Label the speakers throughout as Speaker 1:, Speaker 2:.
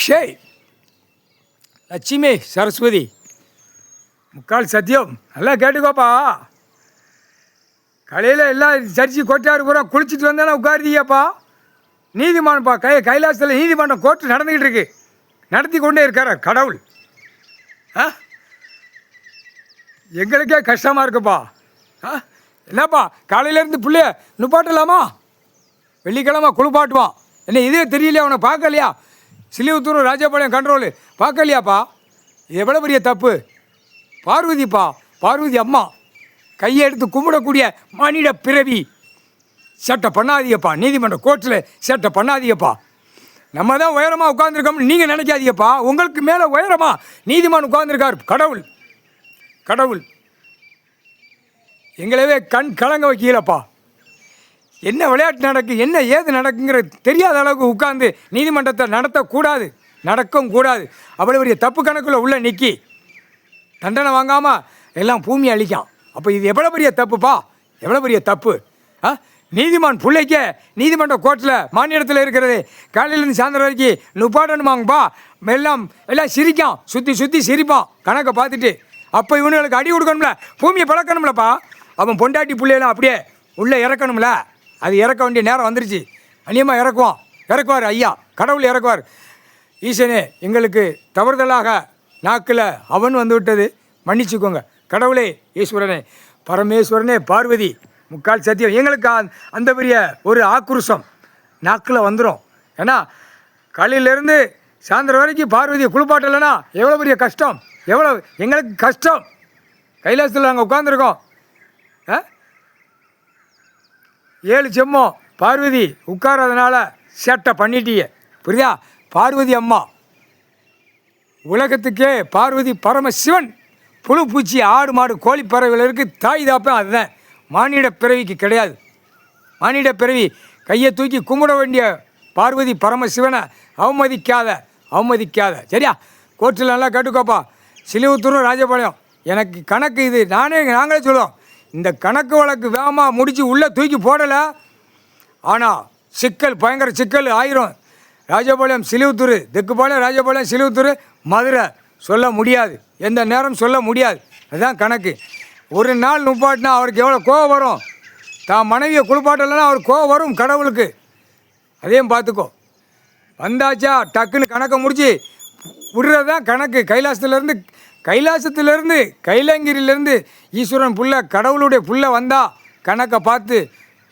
Speaker 1: அக்ஷய், லட்சுமி, சரஸ்வதி, முக்கால் சத்தியம், நல்லா கேட்டுக்கோப்பா. காலையில் எல்லாம் சர்ச்சி கொட்டாரு பூரா குளிச்சுட்டு வந்தானே உட்காருதியாப்பா. நீதிமன்றம்ப்பா, கைலாசத்தில் நீதிமன்றம் கோர்ட்டு நடந்துக்கிட்டு இருக்கு, நடத்தி கொண்டே இருக்கார் கடவுள். எங்களுக்கே கஷ்டமாக இருக்குப்பா. என்னப்பா காலையிலேருந்து பிள்ளைய நுப்பாட்டலாமா? வெள்ளிக்கிழமை குளிப்பாட்டுவான். என்ன இதே தெரியலையா? அவனை பார்க்கலையா? சிலிவுத்தூர் ராஜபாளையம் கண்ட்ரோலு பார்க்கலையாப்பா? இது எவ்வளோ பெரிய தப்பு. பார்வதிப்பா, பார்வதி அம்மா கையை எடுத்து கும்பிடக்கூடிய மானிட பிறவி. சேட்டை பண்ணாதீங்கப்பா, நீதிமன்ற கோர்ட்டில் சேட்டை பண்ணாதீங்கப்பா. நம்ம தான் உயரமாக உட்காந்துருக்கோம்னு நீங்கள் நினைக்காதீங்கப்பா. உங்களுக்கு மேலே உயரமாக நீதிமன்றம் உட்காந்துருக்கார் கடவுள். கடவுள் எங்களவே கண் கலங்க வைக்கலப்பா. என்ன விளையாட்டு நடக்கு, என்ன ஏது நடக்குங்கிற தெரியாத அளவுக்கு உட்காந்து நீதிமன்றத்தை நடத்தக்கூடாது, நடக்கவும் கூடாது. அவ்வளோ பெரிய தப்பு கணக்கில் உள்ள நிற்கி தண்டனை வாங்காமல் எல்லாம் பூமி அழிக்கான். அப்போ இது எவ்வளோ பெரிய தப்புப்பா, எவ்வளோ பெரிய தப்பு. நீதிமான் பிள்ளைக்க நீதிமன்ற கோர்ட்டில் மாநிலத்தில் இருக்கிறது காலையிலேருந்து சாயந்தரம் வரைக்கும் நுப்பாட்டணுமாங்கப்பா. எல்லாம் சிரிக்கான், சுற்றி சுற்றி சிரிப்பான் கணக்கை பார்த்துட்டு. அப்போ இவனுங்களுக்கு அடி கொடுக்கணும்ல, பூமியை பழக்கணும்லப்பா. அவன் பொண்டாட்டி பிள்ளையெல்லாம் அப்படியே உள்ளே இறக்கணும்ல. அது இறக்க வேண்டிய நேரம் வந்துருச்சு. அநியமாக இறக்குவார் ஐயா, கடவுள் இறக்குவார். ஈசனே, எங்களுக்கு தவறுதலாக நாக்கில் அவன் வந்து விட்டது, மன்னிச்சுக்கோங்க. கடவுளே, ஈஸ்வரனே, பரமேஸ்வரனே, பார்வதி, முக்கால் சத்தியம், எங்களுக்கு அந்த பெரிய ஒரு ஆக்ரோஷம் நாக்கில் வந்துடும். ஏன்னா காலையிலேருந்து சாயந்தரம் வரைக்கும் பார்வதியை குளிப்பாட்டலைன்னா எவ்வளோ பெரிய கஷ்டம், எவ்வளோ எங்களுக்கு கஷ்டம். கைலாசத்தில் நாங்கள் உட்காந்துருக்கோம். 7 செம்மம் பார்வதி உட்காராதனால சேட்டை பண்ணிட்டீங்க, புரியுதா? பார்வதி அம்மா உலகத்துக்கே பார்வதி பரமசிவன். புழு பூச்சி ஆடு மாடு கோழி பறவைகளுக்கு தாய் தாப்பேன். அதுதான் மானிட பிறவிக்கு கிடையாது. மானிட பிறவி கையை தூக்கி கும்பிட வேண்டிய பார்வதி பரமசிவனை அவமதிக்காத. சரியா? கோர்ட்டில் நல்லா கேட்டுக்கோப்பா. சிலிவுத்தூரும் ராஜபாளையம் எனக்கு கணக்கு இது. நாங்களே சொல்லுவோம், இந்த கணக்கு வழக்கு வேகமாக முடித்து உள்ளே தூக்கி போடலை. ஆனால் சிக்கல், பயங்கர சிக்கல் ஆயிரும். ராஜபாளையம் சிலிவுத்தூர், தெக்குப்பாளையம் ராஜபாளையம் சிலிவுத்தூர் மதுரை சொல்ல முடியாது, எந்த நேரம் சொல்ல முடியாது. அதுதான் கணக்கு. ஒரு நாள் நுப்பாட்டினா அவருக்கு எவ்வளோ கோவம் வரும். தான் மனைவியை குளிப்பாட்டலைன்னா அவருக்கு கோவம் வரும் கடவுளுக்கு. அதையும் பார்த்துக்கோ. வந்தாச்சா டக்குன்னு கணக்கை முடித்து விடுறது தான் கணக்கு. கைலாசத்துலேருந்து கைலாங்கிரியிலேருந்து ஈஸ்வரன் புள்ள, கடவுளுடைய புள்ள வந்தால் கணக்கை பார்த்து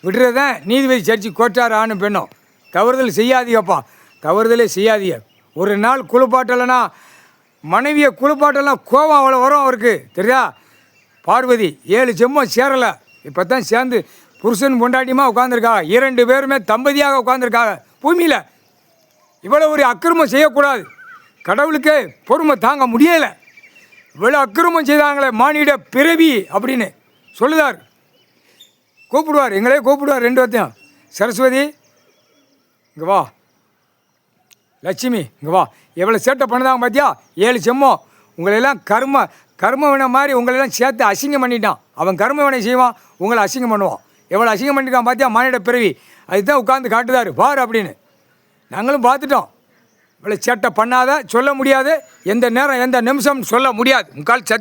Speaker 1: விடுறது தான் நீதிபதி சர்ச்சி கோட்டார் ஆணும் பெண்ணும். தவறுதல் செய்யாதீங்கப்பா, தவறுதலே செய்யாதீங்க. ஒரு நாள் குளிப்பாட்டலைன்னா மனைவியை குளிப்பாட்டலாம் கோபம் அவ்வளோ வரும் அவருக்கு, தெரியா? பார்வதி 7 செம்மம் சேரலை, இப்போ தான் சேர்ந்து புருஷன் பொண்டாட்டியமாக உட்காந்துருக்காங்க. 2 பேருமே தம்பதியாக உட்காந்துருக்காங்க பூமியில். இவ்வளோ ஒரு அக்கிரமம் செய்யக்கூடாது. கடவுளுக்கே பொறுமை தாங்க முடியலை. இவ்வளோ அக்கிரமம் செய்தாங்களே மானிட பிறவி அப்படின்னு சொல்லுதார். கூப்பிடுவார், எங்களே கூப்பிடுவார் 2 வார்த்தையும். சரஸ்வதி இங்கே வா, லட்சுமி இங்கே வா. எவ்வளோ சேட்டை பண்ணுதாங்க பார்த்தியா? 7 செம்மம் உங்களெல்லாம் கர்ம வினை மாதிரி உங்களெல்லாம் சேர்த்து அசிங்கம் பண்ணிட்டான். அவன் கர்ம வினை செய்வான், உங்களை அசிங்கம் பண்ணுவான். எவ்வளோ அசிங்கம் பண்ணிட்டான் பார்த்தியா மானிட பிறவி. அதுதான் உட்காந்து காட்டுதார் பார் அப்படின்னு. நாங்களும் பார்த்துட்டோம். இவ்வளோ சேட்டை பண்ணாத, சொல்ல முடியாது, எந்த நேரம் எந்த நிமிஷம் சொல்ல முடியாது. முக்கால் சத்தி